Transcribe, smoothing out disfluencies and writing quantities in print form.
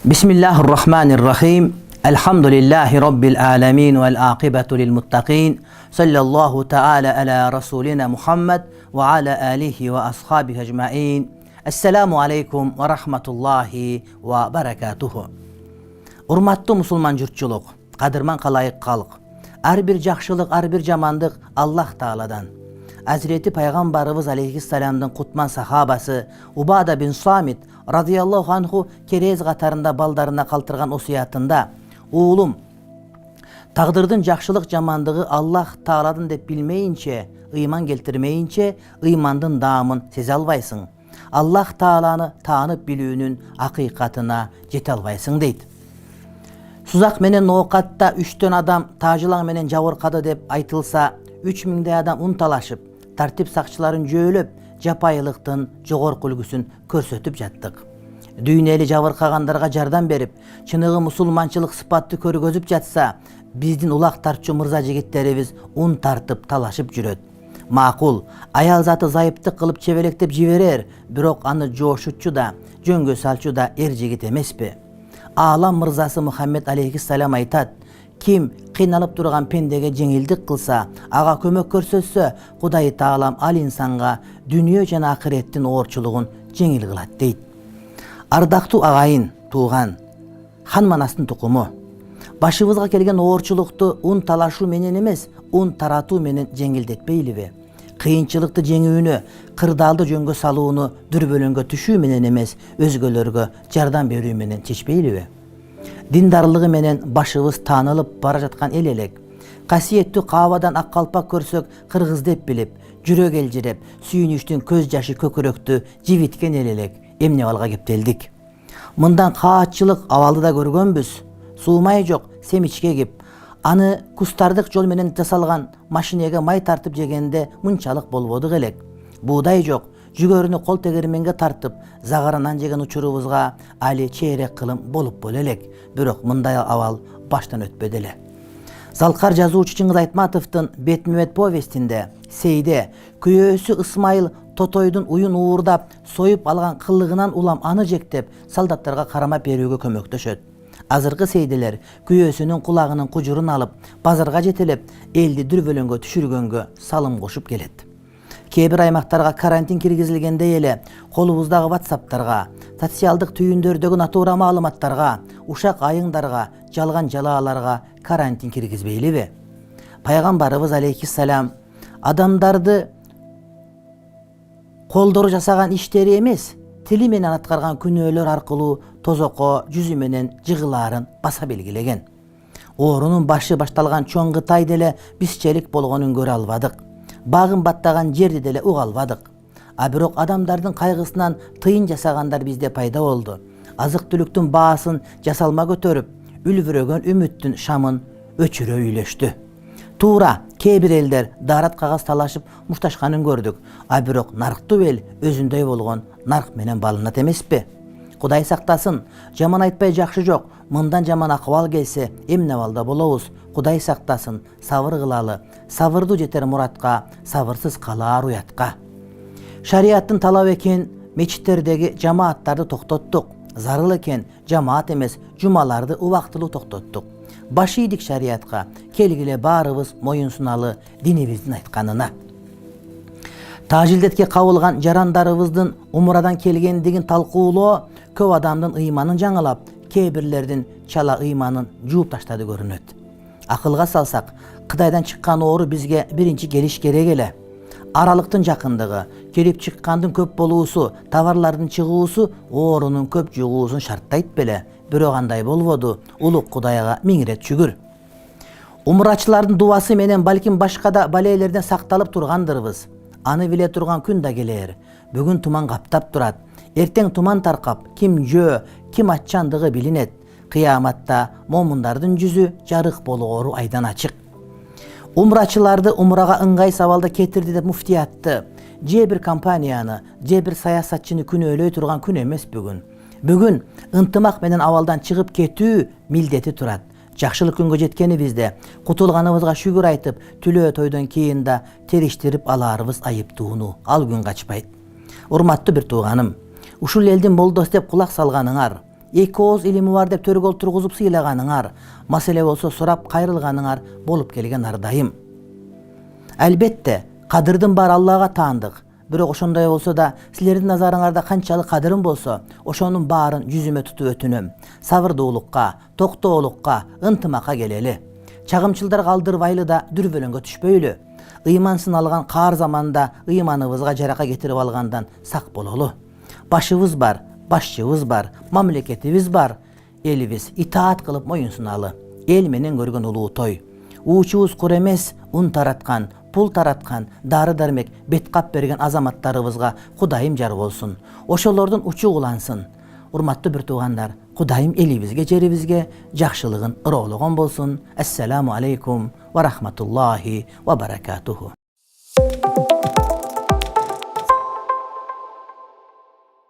Bismillahirrahmanirrahim. Elhamdülillahi Rabbil alemin vel akibetu lil muttaqin. Sallallahu teala ala Resulina Muhammed ve ala alihi ve ashabihi ecmain. Esselamu aleykum ve rahmetullahi ve berekatuhu. Urmatlı musulman jurtçuluk, kadırman kalayık kalık. Ar bir jakşılık, ar bir jamandık Allah Taala'dan. Hazreti Peygamberimiz Aleyhisselam'dan kutman sahabası Ubada bin Samit radıyallahu anhu kerez qatarında baldarına kaltırgan osiyatında: "Oğlum, taqdırdın jakşılık jamandığı Allah Taala'dan dep bilmeyince, iman keltirmeyince, imandın damın seze albaysın. Allah Taala'nı tanıp bilүүnün hakikatına jete albaysın" deydi. Suzak menen noqatta 3 adam tajılan menen jabırkadı dep aytılsa, 3000 adam untalaşıp, tartip sakçıların jölöp, japayılıktın jogorku үлgüsün körсөтүп jattık. Düýneli jabırkagandarga jardam berip, çınığı musulmançılık sıfatты körgözüp jatsa, bizdin ulak tartçı mırza jigitlerimiz un tartıp talaşıp jüröt. Makul, ayal zatı zayıptık kılıp çevelektep jiberer, birok anı joşutçu da, jөнгө salçu da jigit emespi. Alam mırzası Muhammed Aleyhisselam aytat: "Kim kıynalıp durgan pendege jеңилдик kılsa, aga kömök körсөтсө, Hudaý Taalam al insanga dünya jana ahirettin oorçuluğun jеңil kılat" deyt. Ardaktu agayın, tuğan, han manastın tukumu. Başыбызга kelgen oorçuluktu un talaşu menen emes, un taratуу menen жеңилдетпейлиби? Kıyınçılıkты jеңүүnü, kırdaldı jөнгө saluunu dürbölөнгө түшүү menen emes, özgölörgө jardam berүү menen çeçpeylibi? Dindarlığı menen başыбыз tanılıp bara жаткан el elek. Kasiyetli kavadan ak kalpak körsök kırgız dep bilip, jürög eljirep, sүйүнүштүн көz jaşı köküröktü jibitken el elek. Emne balga kepteldik. Mından kaatçılık avaldı da görgönbüz. Suumay jok, semiçke gip, anı kustardık jol menen jasalgan maşinege may tartıp jegende mınçalık bolboduk elek. Buğday jok, jügörünü kol tegermenge tartıp, zagarandan jegen uçurubuzga ali çeyrek kılım bolup bol elek. Birok mınday aval baştan ötpedele. Zalkar жазуучу Чыңгыз Айтматовдун Бетмебет повестинде Сейде күйөөсү Ысмайыл Тотойдун уюн уурдап, союп алган кылыгынан улам аны жектеп, солдаттарга карама берүүгө көмөктөшөт. Азыркы сейделер күйөөсүнүн кулагынын кужурун алып, базарга жетелеп, элди дүрбөлөнгө түшүргөнгө салым кошуп келет. Кээ бир аймактарга карантин киргизилгенде эле колубуздагы WhatsApp'тарга, социалдык түйүндөрдөгү натура маалыматтарга, ушак айыңдарга, жалган жалааларга карантин киргизбейлиби? Пайгамбарыбыз Алейхиссалам адамдарды колдору жасаган иштери эмес, тили менен аткарган күнөөлөр аркылуу тозокко жүзү менен жыгылаарын баса белгилеген. Оорунун башы башталган чоң Кытай деле бизчелик болгонун көрө албадык. Багын баттаган жерди деле уга албадык. А бирок адамдардын кайгысынан тыйын жасагандар бизде пайда болду. Азык түлүктүн баасын жасалма көтөрүп, үлбүрөгөн үмүттүн шамын өчүрө үйлөштү. Тура кээ бир элдер дарат кагаз талашып мушташканын көрдүк. А бирок нарктуу эл өзүндөй болгон нарк менен балынат эмеспи? Кудай сактасын, жаман айтпай жакшы жок. Мындан жаман акыбал келсе, эмне балда болобуз? Кудай сактасын, сабыр кылалы. Сабырдуу жетер муратка, сабырсыз калаар уятка. Шариаттын талап экен мечиттердеги жамааттарды токтоттук. Зарыл экен жамаат эмес, жумаларды убактылуу токтоттук. Баш ийдик шариатка, келгиле баарыбыз моюн суналы динибиздин айтканына. Тажилдетке кабылган жарандарыбыздын умурадан келгендигин талкуулоо көп адамдын ыйманын жаңылап, кээ бирлердин чала ыйманын жууп таштады көрүнөт. Акылга салсак, Кытайдан чыккан оору бизге биринчи келиш керек эле. Аралыктын жакындыгы, келип чыккандын көп болуусу, товарлардын чыгуусу оорунун көп жугуусун шарттайт беле. Бирок андай болбоду. Улук Кудайга миң рет шүгүр. Умрачылардын дуасы менен балким башка да балейлерден сакталып тургандырбыз. Аны биле турган күн да келер. Бүгүн туман каптап турат. Эртең туман таркап, ким жөө, ким аччандыгы билинет. Кыяматта момундардын жүзү жарык болгору айдан ачык. Умрачыларды умрага ыңгай сабалда кетирди деп муфти айтты. Же бир компанияны, же бир саясатчыны күнөөлөй турган күн эмес бүгүн. Бүгүн ынтымак менен абалдан чыгып кетүү милдети турат. Жакшылык күнгө жеткенибизде, кутулганыбызга шүгүр айтып, түлөө тойдон кийин да териштирип алаарыбыз айыптууну ал күн качпайт. Урматтуу бир тууганым, ушул элдин болдос деп кулак салганыңар, эки ооз илими бар деп төргө олтургузуп сыйлаганыңар, маселе болсо сурап кайрылганыңар болуп келген ардайым. Албетте, кадырдын баары Аллага таандык. Бирок ошондой болсо да, силердин назарыңарда канчалык кадырым болсо, ошонун баарын жүзүмө тутуп өтүнөм. Сабырдуулукка, токтоолукка, ынтымакка келели. Чагымчылдарга алдырбайлы да дүрбөлөңгө түшпөйлү. Ыймансын алган каар заманда ыйманыбызга жарака кетирип алгандан сак бололу. Башыбыз бар, башчыбыз бар, мамлекетибиз бар. Элибиз итаат кылып моюн суналы. Эл менен көргөн улуу той. Уучубуз кур эмес, ун тараткан, пул тараткан, дары дармек бет кап берген азаматтарыбызга Кудайым жар болсун. Ошолордун учу улансын. Урматтуу бир туугандар, Кудайым элибизге, жерибизге жакшылыгын ыроологон болсун. Ассаламу алейкум ва рахматуллахи ва баракатуху.